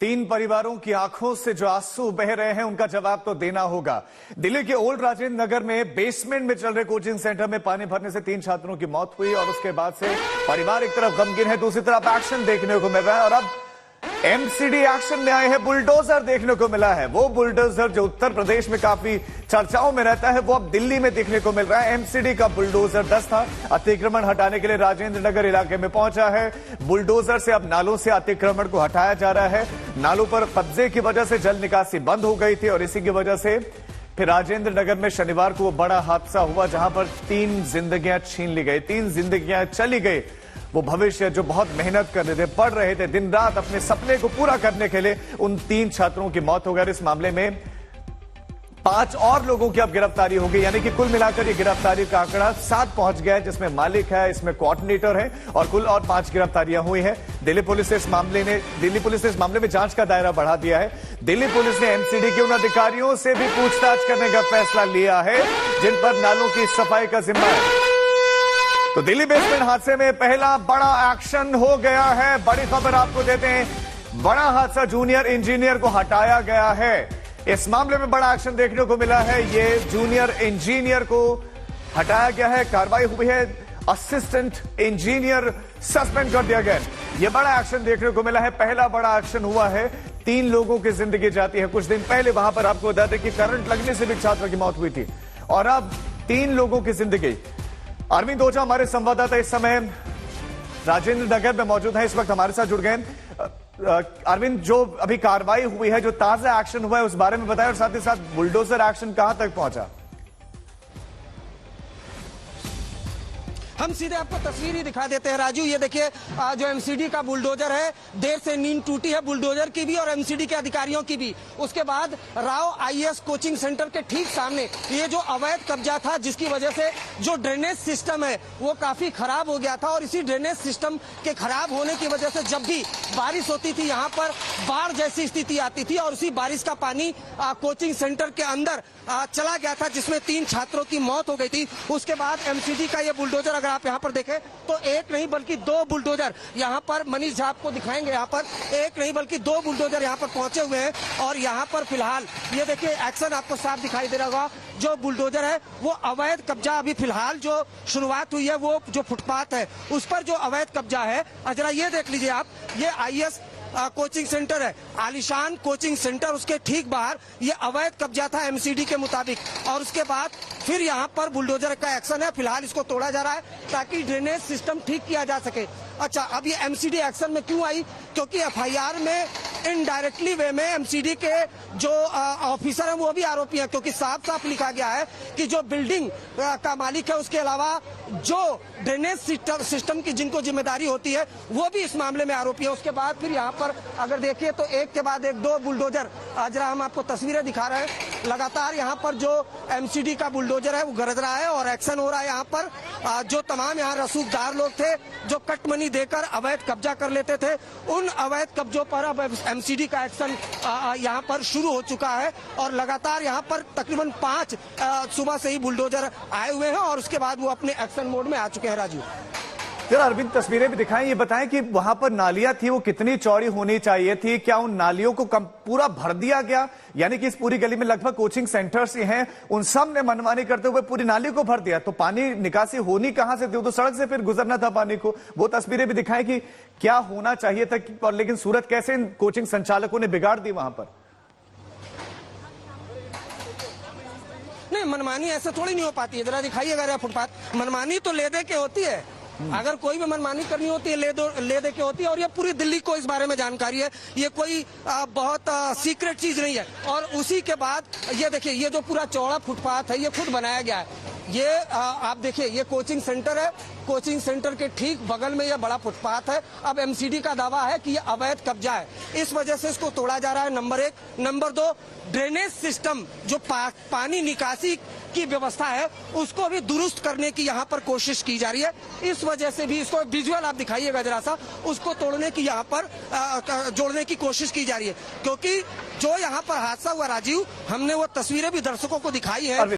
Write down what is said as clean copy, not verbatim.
तीन परिवारों की आंखों से जो आंसू बह रहे हैं उनका जवाब तो देना होगा। दिल्ली के ओल्ड राजेंद्र नगर में बेसमेंट में चल रहे कोचिंग सेंटर में पानी भरने से 3 छात्रों की मौत हुई और उसके बाद से परिवार एक तरफ गमगीन है, दूसरी तरफ एक्शन देखने को मिल रहा है। और अब एमसीडी एक्शन में आए हैं, बुलडोजर देखने को मिला है। वो बुलडोजर जो उत्तर प्रदेश में काफी चर्चाओं में रहता है, वो अब दिल्ली में देखने को मिल रहा है। एमसीडी का बुलडोजर दस्ता अतिक्रमण हटाने के लिए राजेंद्र नगर इलाके में पहुंचा है। बुलडोजर से अब नालों से अतिक्रमण को हटाया जा रहा है। नालों पर कब्जे की वजह से जल निकासी बंद हो गई थी और इसी की वजह से फिर राजेंद्र नगर में शनिवार को वो बड़ा हादसा हुआ जहां पर 3 जिंदगियां छीन ली गई, 3 जिंदगियां चली गई। वो भविष्य जो बहुत मेहनत कर रहे थे, पढ़ रहे थे, दिन रात अपने सपने को पूरा करने के लिए, उन 3 छात्रों की मौत हो गई। इस मामले में 5 और लोगों की अब गिरफ्तारी होगी, यानी कि कुल मिलाकर ये गिरफ्तारी का आंकड़ा 7 पहुंच गया है, जिसमें मालिक है, इसमें कोऑर्डिनेटर है और कुल और 5 गिरफ्तारियां हुई हैं। दिल्ली पुलिस ने इस मामले में जांच का दायरा बढ़ा दिया है। दिल्ली पुलिस ने एमसीडी के उन अधिकारियों से भी पूछताछ करने का फैसला लिया है जिन पर नालों की सफाई का जिम्मा है। तो दिल्ली बेसमेंट हादसे में पहला बड़ा एक्शन हो गया है। बड़ी खबर आपको देते हैं, बड़ा हादसा, जूनियर इंजीनियर को हटाया गया है। इस मामले में बड़ा एक्शन देखने को मिला है। ये जूनियर इंजीनियर को हटाया गया है, कार्रवाई हुई है, असिस्टेंट इंजीनियर सस्पेंड कर दिया गया। यह बड़ा एक्शन देखने को मिला है, पहला बड़ा एक्शन हुआ है। 3 लोगों की जिंदगी जाती है। कुछ दिन पहले वहां पर आपको बता दें कि करंट लगने से भी छात्र की मौत हुई थी और अब 3 लोगों की जिंदगी। अरविंद ओझा हमारे संवाददाता इस समय राजेंद्र नगर में मौजूद है, इस वक्त हमारे साथ जुड़ गए। अरविंद, जो अभी कार्रवाई हुई है, जो ताजा एक्शन हुआ है, उस बारे में बताएं और साथ ही साथ बुलडोजर एक्शन कहां तक पहुंचा। हम सीधे आपको तस्वीर ही दिखा देते हैं राजू। ये देखिए, जो एमसीडी का बुलडोजर है, देर से नींद टूटी है बुलडोजर की भी और एमसीडी के अधिकारियों की भी। उसके बाद राव आईएएस कोचिंग सेंटर के ठीक सामने ये जो अवैध कब्जा था, जिसकी वजह से जो ड्रेनेज सिस्टम है वो काफी खराब हो गया था और इसी ड्रेनेज सिस्टम के खराब होने की वजह से जब भी बारिश होती थी यहाँ पर बाढ़ जैसी स्थिति आती थी और उसी बारिश का पानी कोचिंग सेंटर के अंदर चला गया था, जिसमें 3 छात्रों की मौत हो गई थी। उसके बाद एमसीडी का ये बुलडोजर, अगर आप यहाँ पर देखें तो एक नहीं बल्कि 2 बुलडोजर यहाँ पर, मनीष झा आपको दिखाएंगे, यहाँ पर एक नहीं बल्कि 2 बुलडोजर यहाँ पर पहुंचे हुए हैं और यहाँ पर फिलहाल ये देखिए एक्शन आपको साफ दिखाई दे रहा होगा। जो बुलडोजर है वो अवैध कब्जा, अभी फिलहाल जो शुरुआत हुई है वो जो फुटपाथ है उस पर जो अवैध कब्जा है, जरा ये देख लीजिए आप। ये आईएएस कोचिंग सेंटर है, आलिशान कोचिंग सेंटर, उसके ठीक बाहर ये अवैध कब्जा था एमसीडी के मुताबिक और उसके बाद फिर यहाँ पर बुलडोजर का एक्शन है। फिलहाल इसको तोड़ा जा रहा है ताकि ड्रेनेज सिस्टम ठीक किया जा सके। अच्छा, अब ये एमसीडी एक्शन में क्यों आई? क्योंकि एफआईआर में इनडायरेक्टली वे में एमसीडी के जो ऑफिसर हैं वो भी आरोपी हैं, क्योंकि साफ साफ लिखा गया है कि जो बिल्डिंग का मालिक है उसके अलावा जो ड्रेनेज सिस्टम की जिनको जिम्मेदारी होती है वो भी इस मामले में आरोपी है। उसके बाद फिर यहाँ पर अगर देखिए तो एक के बाद एक 2 बुलडोजर, जरा हम आपको तस्वीरें दिखा रहे हैं। लगातार यहाँ पर जो एमसीडी का बुलडोजर है वो गरज रहा है और एक्शन हो रहा है। यहाँ पर जो तमाम यहाँ रसूखदार लोग थे जो कट मनी देकर अवैध कब्जा कर लेते थे, उन अवैध कब्जों पर अब एमसीडी का एक्शन यहाँ पर शुरू हो चुका है और लगातार यहाँ पर तकरीबन 5 सुबह से ही बुलडोजर आए हुए हैं और उसके बाद वो अपने एक्शन मोड में आ चुके हैं। राजू, जरा अरविंद तस्वीरें भी दिखाएं, ये बताएं कि वहां पर नालियां थी वो कितनी चौड़ी होनी चाहिए थी, क्या उन नालियों को पूरा भर दिया गया? यानी कि इस पूरी गली में लगभग कोचिंग सेंटर्स ही हैं, उन सब ने मनमानी करते हुए पूरी नाली को भर दिया, तो पानी निकासी होनी कहां से थी? तो सड़क से फिर गुजरना था पानी को। वो तस्वीरें भी दिखाएं कि क्या होना चाहिए था और लेकिन सूरत कैसे इन कोचिंग संचालकों ने बिगाड़ दी वहां पर। नहीं, मनमानी ऐसे थोड़ी नहीं हो पाती है। जरा दिखाइएगा फुटपाथ, मनमानी तो ले दे के होती है। अगर कोई भी मनमानी करनी होती है ले दे के होती है और ये पूरी दिल्ली को इस बारे में जानकारी है। ये कोई बहुत सीक्रेट चीज नहीं है। और उसी के बाद ये देखिए, ये जो पूरा चौड़ा फुटपाथ है ये खुद बनाया गया है। ये आप देखिए, ये कोचिंग सेंटर है, कोचिंग सेंटर के ठीक बगल में ये बड़ा फुटपाथ है। अब एमसीडी का दावा है कि ये अवैध कब्जा है, इस वजह से इसको तोड़ा जा रहा है, नंबर 1। नंबर 2, ड्रेनेज सिस्टम जो पानी निकासी की व्यवस्था है उसको भी दुरुस्त करने की यहाँ पर कोशिश की जा रही है। इस वजह से भी इसको विजुअल आप दिखाइएगा जरा सा, उसको तोड़ने की यहाँ पर जोड़ने की कोशिश की जा रही है। क्योंकि जो यहाँ पर हादसा हुआ राजीव, हमने वो तस्वीरें भी दर्शकों को दिखाई है।